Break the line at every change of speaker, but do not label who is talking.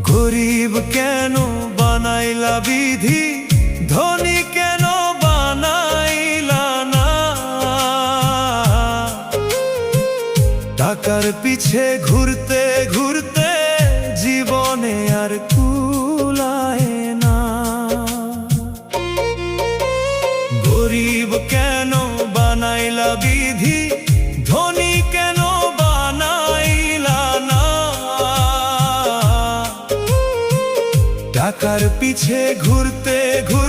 গরিব কেন বানাইলা বিধি, ধনী কেন বানাইলা না। টাকার পিছে ঘুরতে ঘুরতে জীবনে আর কুলায় না। গরিব কেন বানাইলা বিধি, ধনী কেন বানাইলা না। টাকার পিছে ঘুরতে ঘুরতে